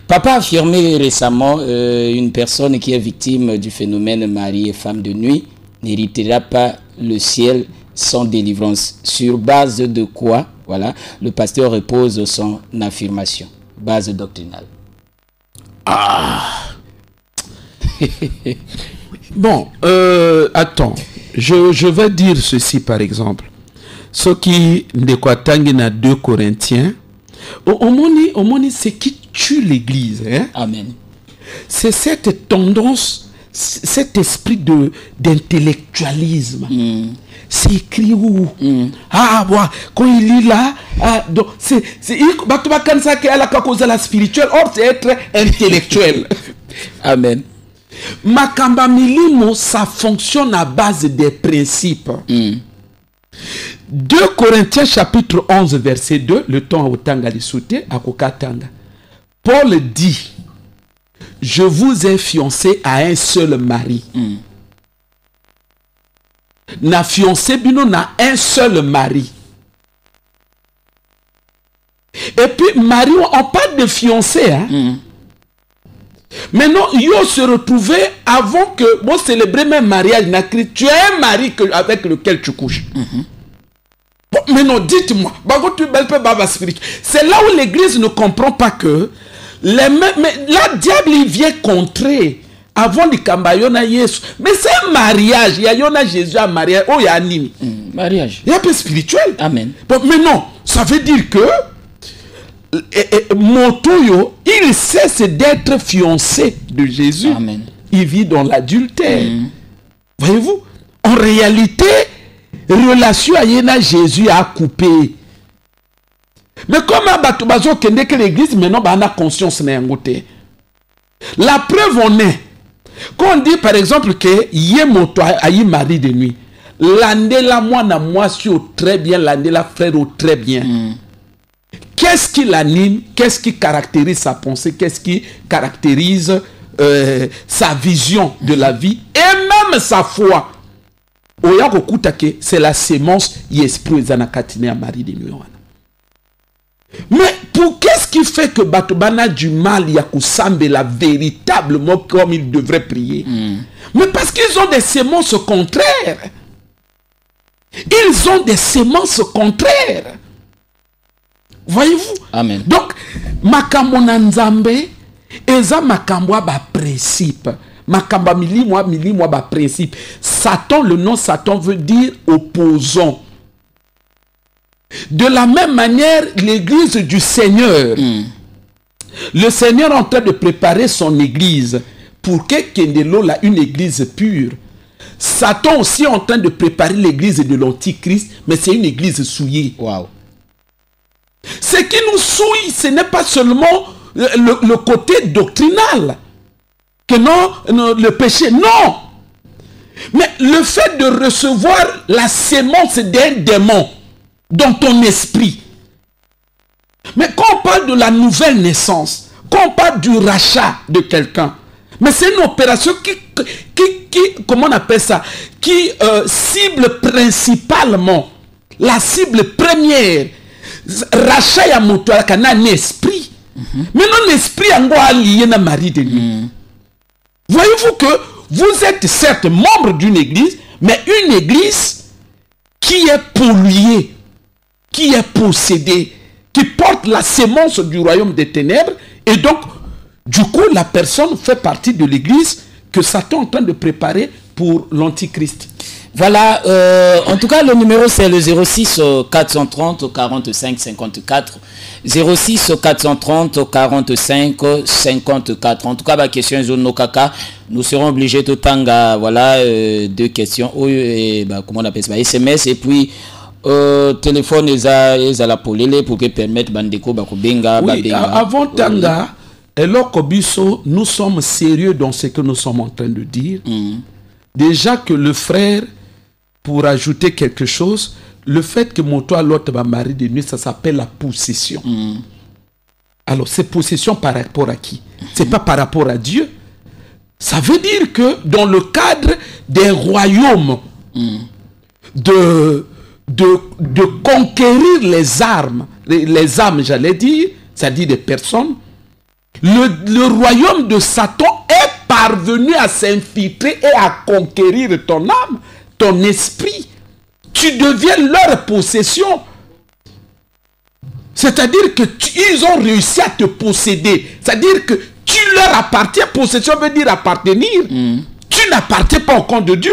papa a affirmé récemment une personne qui est victime du phénomène mari et femme de nuit n'héritera pas le ciel sans délivrance. Sur base de quoi, voilà, le pasteur repose son affirmation, base doctrinale. Bon, attends, je vais dire ceci par exemple. Ce qui n'équatangue na 2 Corinthiens, au moni, c'est qui tue l'église. Hein? Amen. C'est cette tendance, cet esprit d'intellectualisme. C'est écrit où? Ah, voilà. Quand il lit là, donc c'est la spirituelle, or c'est être intellectuel. Amen. Makamba milimo, ça fonctionne à base des principes. 2 Corinthiens chapitre 11 verset 2, le temps au tanga de sauter à Kokatanga. Paul dit: je vous ai fiancé à un seul mari. Na fiancé bino na un seul mari. Et puis mari, on parle de fiancé, hein. Maintenant, yo se retrouvait avant que bon célébrer même mariage, tu as un mari avec lequel tu couches. Bon, maintenant, dites-moi, c'est là où l'église ne comprend pas que mais la diable il vient contrer avant le kambayona Yesu. Mais c'est un mariage, il y a yona Jésus un mariage, oh il y a anime. Mariage. Il y a un peu spirituel. Amen. Bon, mais non, ça veut dire que Motoyo, il cesse d'être fiancé de Jésus. Amen. Il vit dans l'adultère. Voyez-vous, en réalité, relation à Yéna Jésus a coupé. Mais comme Abatubazo kende que l'église maintenant a conscience n'a ngoté. La preuve en est quand on dit par exemple que yé moto ayi mari de nuit. Landela moi na moi sur très bien, landela frère au très bien. Qu'est-ce qui l'anime? Qu'est-ce qui caractérise sa pensée? Qu'est-ce qui caractérise sa vision de la vie et même sa foi? C'est la sémence y'esprit zanakatine à Marie de nuit. Mais pour qu'est-ce qui fait que Batobana du mal Yakusambe la véritablement comme il devrait prier? Mais parce qu'ils ont des sémences contraires. Ils ont des sémences contraires. Voyez-vous? Amen. Donc, makambo na nzambe eza makambo ba principe. Makamba milimwa ba principe. Satan, le nom Satan veut dire opposant. De la même manière, l'église du Seigneur. Le Seigneur est en train de préparer son église pour que Kendelo là une église pure. Satan aussi est en train de préparer l'église de l'Antichrist, mais c'est une église souillée. Wow. Ce qui nous souille, ce n'est pas seulement le côté doctrinal. que non, le péché, non. Mais le fait de recevoir la sémence d'un démon dans ton esprit. Mais quand on parle de la nouvelle naissance, quand on parle du rachat de quelqu'un, mais c'est une opération qui comment on appelle ça, qui cible principalement, la cible première, rachat ya moto à un esprit. Mais non, l'esprit a lié na mari de nuit. Voyez-vous que vous êtes certes membre d'une église, mais une église qui est polluée, qui est possédée, qui porte la sémence du royaume des ténèbres, et donc, du coup, la personne fait partie de l'église que Satan est en train de préparer pour l'antichrist. Voilà, en tout cas, le numéro c'est le 06 430 45 54. 06 430 45 54. En tout cas, la question zone kaka, nous serons obligés de tanga, voilà, deux questions. Comment on appelle ça, SMS et puis téléphone à la polele pour que permettre bandeko bakobenga. Oui, avant tanga, alors Kobiso, nous sommes sérieux dans ce que nous sommes en train de dire. Déjà que le frère, pour ajouter quelque chose, le fait que mon toit l'autre va marier de nuit, ça s'appelle la possession. Alors, c'est possession par rapport à qui? C'est pas par rapport à Dieu. Ça veut dire que dans le cadre des royaumes de conquérir les âmes, j'allais dire, c'est-à-dire des personnes, le royaume de Satan est parvenu à s'infiltrer et à conquérir ton âme, ton esprit. Tu deviens leur possession. C'est-à-dire que ils ont réussi à te posséder. C'est-à-dire que tu leur appartiens. Possession veut dire appartenir. Tu n'appartiens pas au camp de Dieu.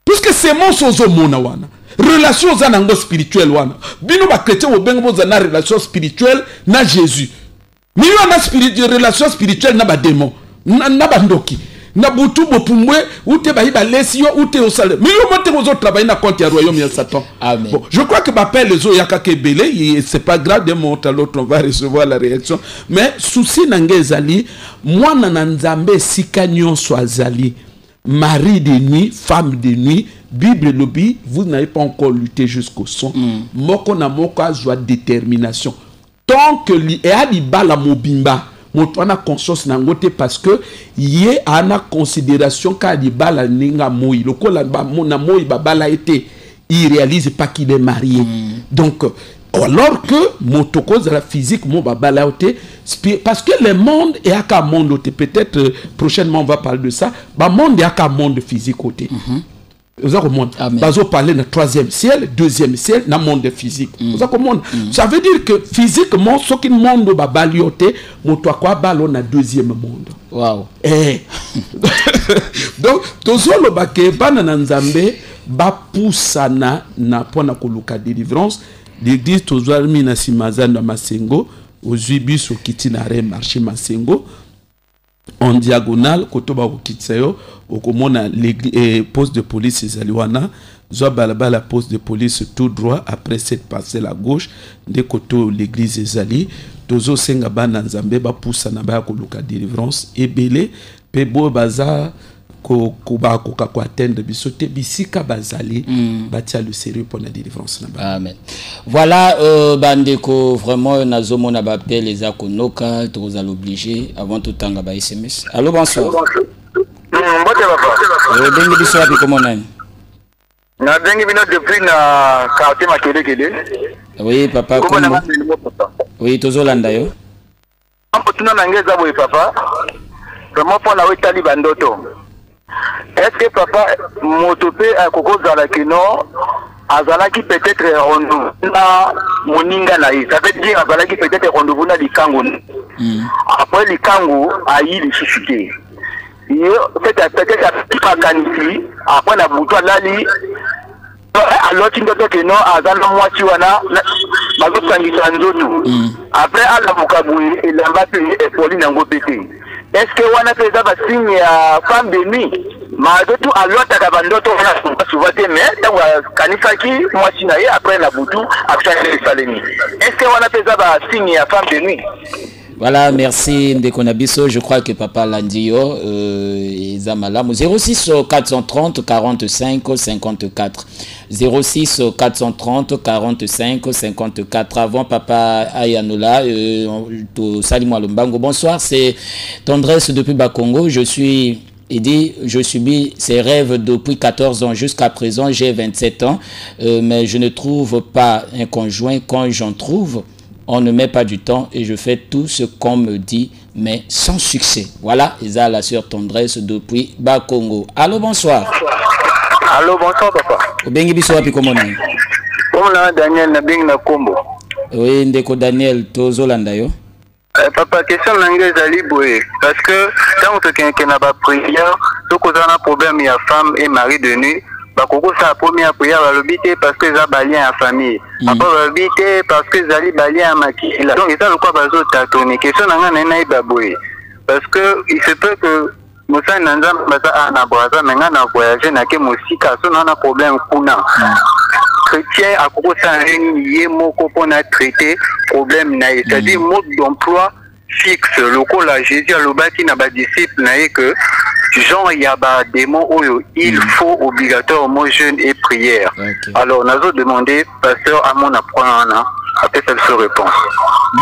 Puisque c'est mon sozo monawana. Relation zanango spirituelle wana. Bino ba chrétien au bengo zana relation spirituelle na Jésus. Mais il y a une relation spirituelle na ba démon. Na ba ndoki. Na butu bopumwe ou te ba iba lesio ou te au salé. Mais il y a aux autres travail na compte ya royaume ya Satan. Amen. Bon, je crois que m'appelle les autres yaka kebele, c'est pas grave de monter à l'autre, on va recevoir la réaction. Mais souci nange zali, moi nananzambe sikanyon soit zali. Mari de nuit, femme de nuit, Bible lobby, vous n'avez pas encore lutté jusqu'au son. Moko na moko a joie détermination. Tant que li e a li bala mobimba, on a conscience nangote parce que yé a na considération ka li bala ninga moi. Le ko la na moi bala été, il réalise pas qu'il est marié. Donc alors que motoko la physique mo bala ote parce que le monde est à un monde ote, peut-être prochainement on va parler de ça. Ba monde est à un monde physique ote. Vous avez parlé de troisième ciel, deuxième ciel, dans le monde physique. Vous avez ça veut dire que physiquement, ce qui monde va balioter, mon toi quoi ballon na deuxième monde. Wow. Donc, tous le baké banana nzambe ba poussana na pona koluka délivrance. L'église tous almi na simazana masengo, aux ubis au kitinare marché masengo. En diagonale, kotoba okitsayo, okomona l'église poste de police ezaliwana, zobalaba la poste de police tout droit après cette parcelle à gauche, de koto l'église ezali, tozo senga bana nzambe ba poussa na ba koluka délivrance ebele pe bo baza ko ba ko atteindre bisote bisika bazali batia le sérieux pour la délivrance là-bas. Amen. Voilà bandeko vraiment nazomona ba appel les akonoka tous à l'obliger avant tout temps ba SMS. Allô bonsoir. Bengi biso api comment nani? Na bengi bino depuis na quartier Makelekele. Oui papa comment? Oui tozolanda yo. Ampo tuna nangeza boy papa. Comment pour la wetali bandoto? Est-ce que papa motopé à Koko Zalakino Azalaki peut-être rendez-vous na moninga na ça veut dire Azalaki peut-être rendez-vous na likango. Après likango ayi li susute. Peut-être pas kanisi après na buto lali alors tu dois que non azala moitié wana bazo sangisa nzoto. Après ala mukabu et l'ambassade et Pauline ngo pété. Est-ce que wana pesa ba signe ya femme de nuit mais tout à l'autre d'abandoto on souvent mais donc kanisa ki moitié na après la butu après les salemi. Est-ce que wana pesa ba signe ya femme de nuit? Voilà, merci Ndekonabiso. Je crois que Papa Landio Zamalamu 06 430 45 54 06 430 45 54. Avant Papa Ayanola, Salim Alumbango. Bonsoir, c'est Tendresse depuis Bakongo. Il dit, je subis ces rêves depuis 14 ans jusqu'à présent, j'ai 27 ans, mais je ne trouve pas un conjoint. Quand j'en trouve, on ne met pas du temps et je fais tout ce qu'on me dit, mais sans succès. Voilà, Isa, la sœur Tendresse depuis Bakongo. Allô, bonsoir. Allô, bonsoir, papa. Bengi biso wapi komona? Komona Daniel na Bing na Kombo. Oui, ndeko Daniel, tozolanda yo. Papa, question langue ezali boye. Parce que quand on te na ba prière, tout cause un problème, il y a femme et mari de nuit. Bakoko sa première prière va l'obiter parce que ça balien à famille. Après va l'obiter parce que zali balien à maquiller. Donc ça le quoi bazo tatoni. Question nanga nena ibaboye. Parce que il se peut que Moussa Nanza Mbaza na Braza menga na voyager na ke musika so na problème kuna. Chrétien a koko sa yé moko pona traiter problème na c'est-à-dire mode d'emploi fixe. Le coup la Jésus a l'obati na ba disciple na que genre il y a des mots où il faut obligatoirement jeûne et prière. Okay. Alors, on a demandé, pasteur, à mon apprendre, après ça se répond.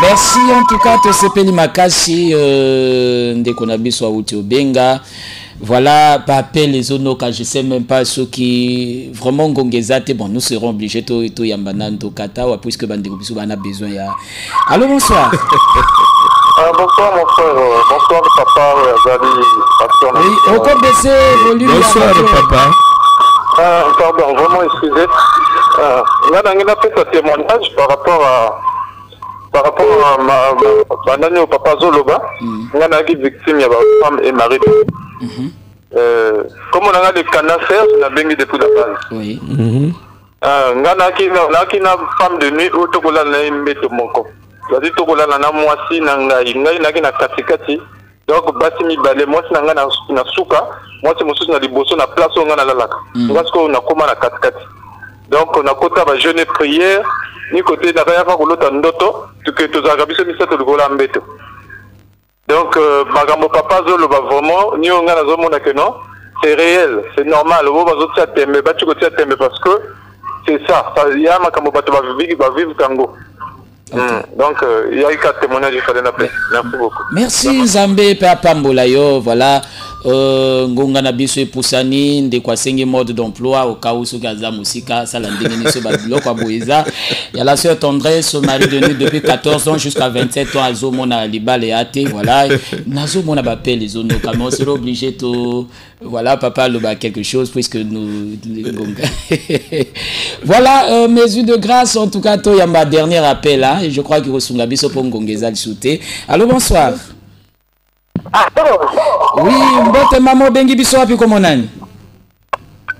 Merci en tout cas, te sepeli makasi de konabi soit outi obenga. Voilà, pape les onoka, je sais même pas ceux qui vraiment gongezate. Bon, nous serons obligés to yambana to kata puisque bande biso bana besoin ya. Allô, bonsoir. Bonsoir mon frère, bonsoir papa, pasteur. Oui, au compte baisser volume. Bonsoir papa. Pardon, vraiment excusez. Là, on a fait un témoignage par rapport à ma papa Zoloba. On a été victime, il y a une femme et mari. Comme on a des canacers, on a béni depuis la base. Oui. On a une femme de nuit, on a une bête de mon corps. C'est-à-dire que là, on a moisi na katikati. Donc, basi mi balé, moi si na souka, moi si mosusu na liboso na place où on a la laka. Parce qu'on a comment na katikati. Donc, on a côté va jeûner prière, ni côté na rien faire l'autre ndoto, que tu as rabissé mi cette le gola mbeto. Donc, magambo papa zolo va vraiment, ni on a la zone que non, c'est réel, c'est normal. On va autres t'aimer, bah tu côté t'aimer parce que c'est ça. Il y a magambo bato va vivre tango. Okay. Donc, il y a eu 4 témoignages, il fallait l'appeler. Merci beaucoup. Merci Zambé, Papa Mbolayo. Voilà, Ngonga Nabiso et Poussani, de quoi 5 modes d'emploi au cas où ce gaza musika, ça l'a démené sur Babylon, quoi, Boïza. Il y a la sœur Tendresse, mari de nuit depuis 14 ans jusqu'à 27 ans, à Zomona Libal et Ate. Voilà, Nazo Mona Bapé, les zones de camion, on sera obligé de. Voilà, papa, le quelque chose, puisque nous. Voilà, mesure de grâce, en tout cas, il y a ma dernier appel là, et je crois qu'il y a un biso pour Ngongeza le shooter. Allô, bonsoir. Oui, mbote maman bengi biso api comment nani?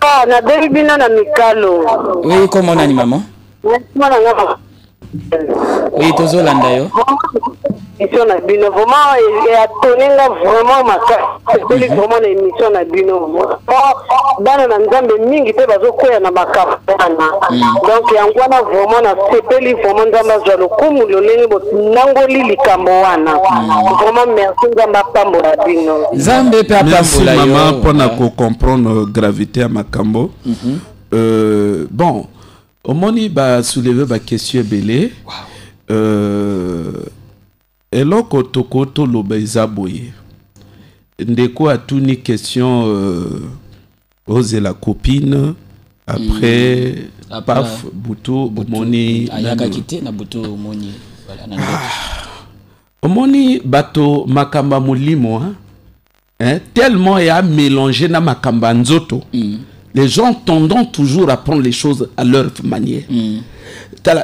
Ah, na bengi bina na mikalo. Oui, comment nani maman? Oui, tozo landa yo. Émission na bino vraiment et atonenga vraiment makasi. C'est vraiment une émission na bino. Bana na nzambe mingi pe bazokoya na makafana. Donc yangwana vraiment na sepeli vraiment nzamba zwa lokumu loleni nangoli likambo wana. Vraiment merci nzamba pambola bino. Nzambe pe apambola yo. Maman pour comprendre gravité à makambo. Bon, au moni ba soulever ba question belé. Et là, Koto Lobeza Boye. Ndeko a tout une question osé la copine. Après, paf, Boutou, Moni. Ayaka quitté na Boutou Moni. Moni bato makamba mulimo. Tellement il a mélangé na makamba nzoto. Les gens tendent toujours à prendre les choses à leur manière.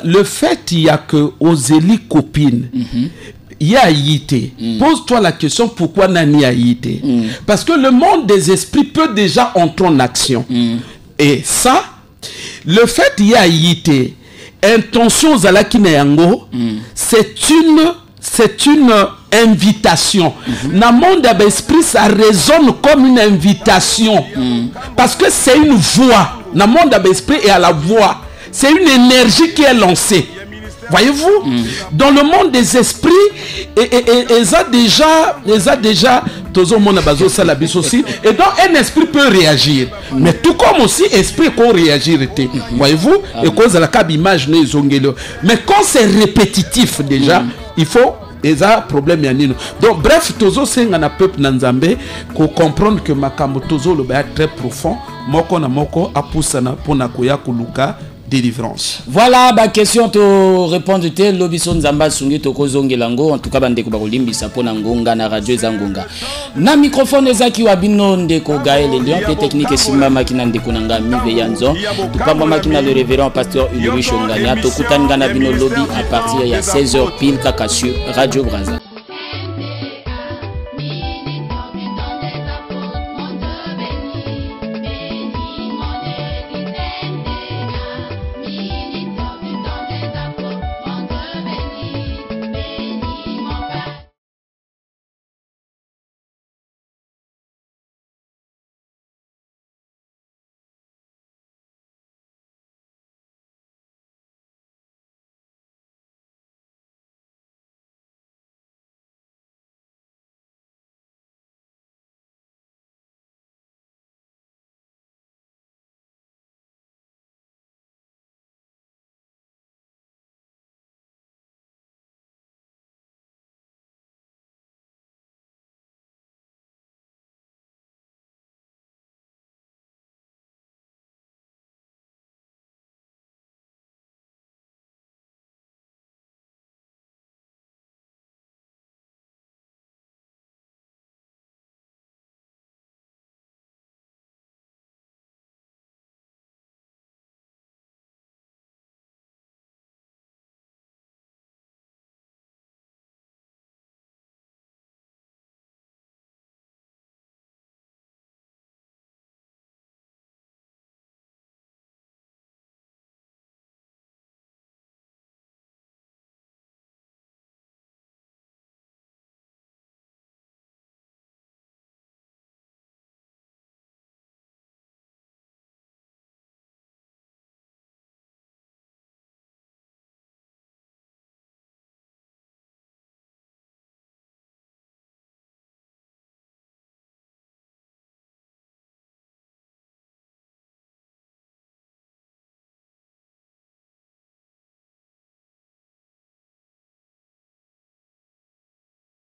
Le fait il y a que Ozeli copine. Il y a Yité. Pose-toi la question pourquoi Nani a Yité. Parce que le monde des esprits peut déjà entrer en action. Et ça, le fait il y a Yité, intention Zalakine Yango, c'est une invitation. Dans le monde des esprits, ça résonne comme une invitation. Parce que c'est une voix. Dans le monde des esprits et à la voix, c'est une énergie qui est lancée. Voyez-vous, dans le monde des esprits, ils ont déjà tous au monde bazo salabis aussi, et donc un esprit peut réagir, mais tout comme aussi esprit peut réagir. Voyez-vous, et cause la cab image mais quand c'est répétitif déjà, il faut et ça problème yanino. Donc bref, tozo senga na peuple nanzambe ko comprendre que makambo tozo le ba très profond, moko na moko apusana pona koya kuluka délivrance. Voilà, ma question to répondre te lobiso nzamba sungi to kozongelango en tout cas bande ko bakolimbisa pona ngonga na radio zangonga. Na microphone ezaki wabino ndeko Gaël Lion pe technique simba makina ndeko nanga mive yanzo. Tupamba makina le révérend pasteur Ulrich Ngania to kutanga na bino lobby à partir ya 16h pile kaka sur Radio Braza.